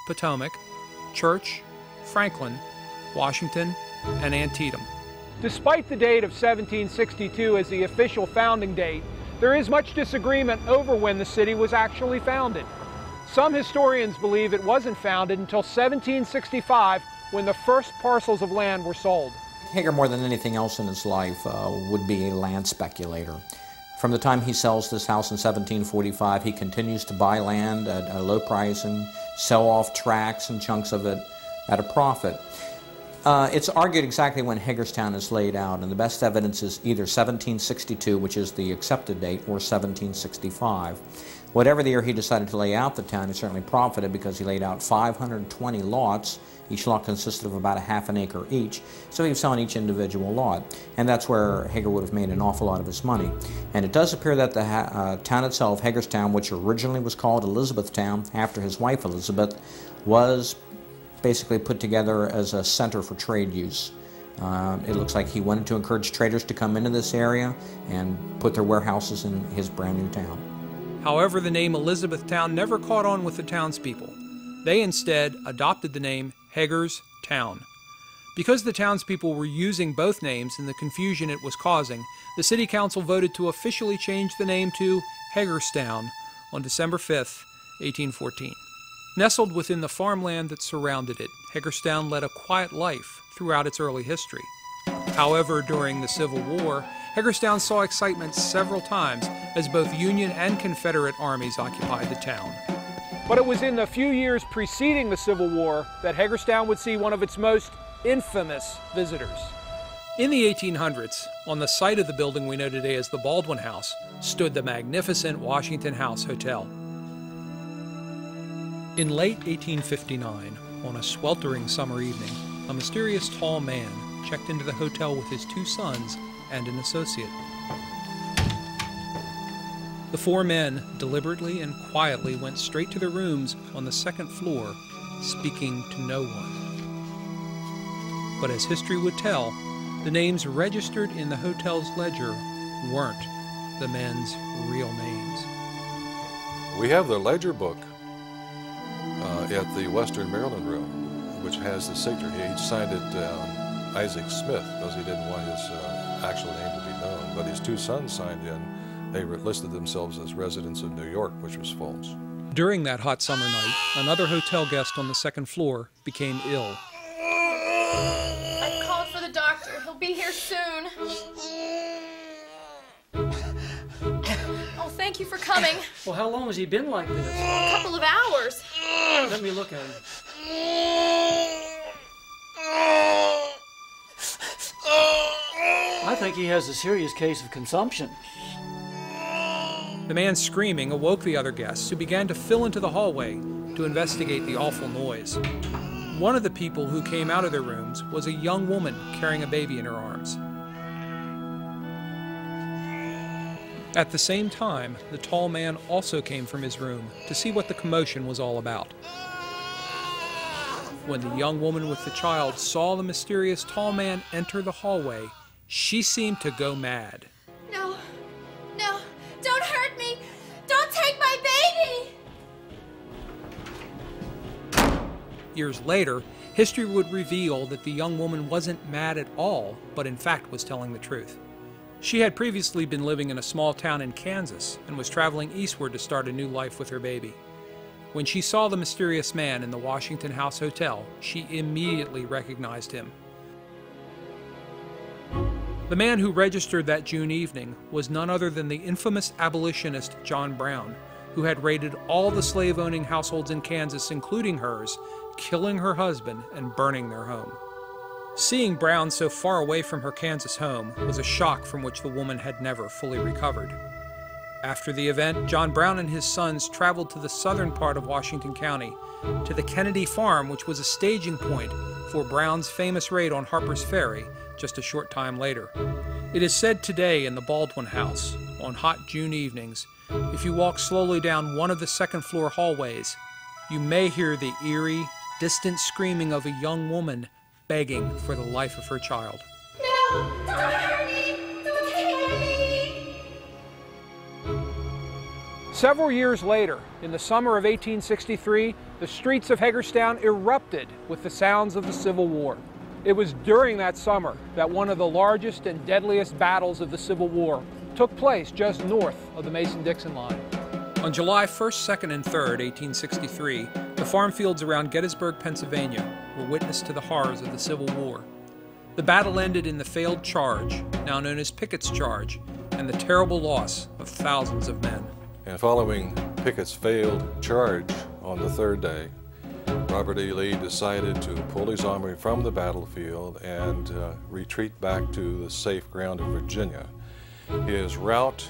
Potomac, Church, Franklin, Washington, and Antietam. Despite the date of 1762 as the official founding date, there is much disagreement over when the city was actually founded. Some historians believe it wasn't founded until 1765, when the first parcels of land were sold. Hager, more than anything else in his life, would be a land speculator. From the time he sells this house in 1745, he continues to buy land at a low price and sell off tracts and chunks of it at a profit. It's argued exactly when Hagerstown is laid out, and the best evidence is either 1762, which is the accepted date, or 1765. Whatever the year he decided to lay out the town, he certainly profited because he laid out 520 lots. Each lot consisted of about a half an acre each, so he was selling each individual lot. And that's where Hager would have made an awful lot of his money. And it does appear that the town itself, Hagerstown, which originally was called Elizabethtown after his wife Elizabeth, was basically put together as a center for trade use. It looks like he wanted to encourage traders to come into this area and put their warehouses in his brand new town. However, the name Elizabethtown never caught on with the townspeople. They instead adopted the name Hager's Town. Because the townspeople were using both names and the confusion it was causing, the city council voted to officially change the name to Hagerstown on December 5th, 1814. Nestled within the farmland that surrounded it, Hagerstown led a quiet life throughout its early history. However, during the Civil War, Hagerstown saw excitement several times as both Union and Confederate armies occupied the town. But it was in the few years preceding the Civil War that Hagerstown would see one of its most infamous visitors. In the 1800s, on the site of the building we know today as the Baldwin House, stood the magnificent Washington House Hotel. In late 1859, on a sweltering summer evening, a mysterious tall man checked into the hotel with his 2 sons and an associate. The 4 men deliberately and quietly went straight to their rooms on the 2nd floor, speaking to no one. But as history would tell, the names registered in the hotel's ledger weren't the men's real names. We have the ledger book at the Western Maryland room, which has the signature. He signed it Isaac Smith because he didn't want his actual name to be known. But his 2 sons signed in. They listed themselves as residents of New York, which was false. During that hot summer night, another hotel guest on the 2nd floor became ill. I've called for the doctor. He'll be here soon. Oh, thank you for coming. Well, how long has he been like this? A couple of hours. Let me look at him. I think he has a serious case of consumption. The man screaming awoke the other guests, who began to fill into the hallway to investigate the awful noise. One of the people who came out of their rooms was a young woman carrying a baby in her arms. At the same time, the tall man also came from his room to see what the commotion was all about. When the young woman with the child saw the mysterious tall man enter the hallway, she seemed to go mad. No, no, don't hurt me! Don't take my baby! Years later, history would reveal that the young woman wasn't mad at all, but in fact was telling the truth. She had previously been living in a small town in Kansas and was traveling eastward to start a new life with her baby. When she saw the mysterious man in the Washington House Hotel, she immediately recognized him. The man who registered that June evening was none other than the infamous abolitionist John Brown, who had raided all the slave-owning households in Kansas, including hers, killing her husband and burning their home. Seeing Brown so far away from her Kansas home was a shock from which the woman had never fully recovered. After the event, John Brown and his sons traveled to the southern part of Washington County, to the Kennedy Farm, which was a staging point for Brown's famous raid on Harper's Ferry just a short time later. It is said today in the Baldwin House, on hot June evenings, if you walk slowly down one of the 2nd floor hallways, you may hear the eerie, distant screaming of a young woman begging for the life of her child. No, don't hurt me! Don't hurt me! Several years later, in the summer of 1863, the streets of Hagerstown erupted with the sounds of the Civil War. It was during that summer that one of the largest and deadliest battles of the Civil War took place just north of the Mason-Dixon line. On July 1st, 2nd, and 3rd, 1863, the farm fields around Gettysburg, Pennsylvania, were witness to the horrors of the Civil War. The battle ended in the failed charge, now known as Pickett's Charge, and the terrible loss of thousands of men. And following Pickett's failed charge on the third day, Robert E. Lee decided to pull his army from the battlefield and retreat back to the safe ground of Virginia. His route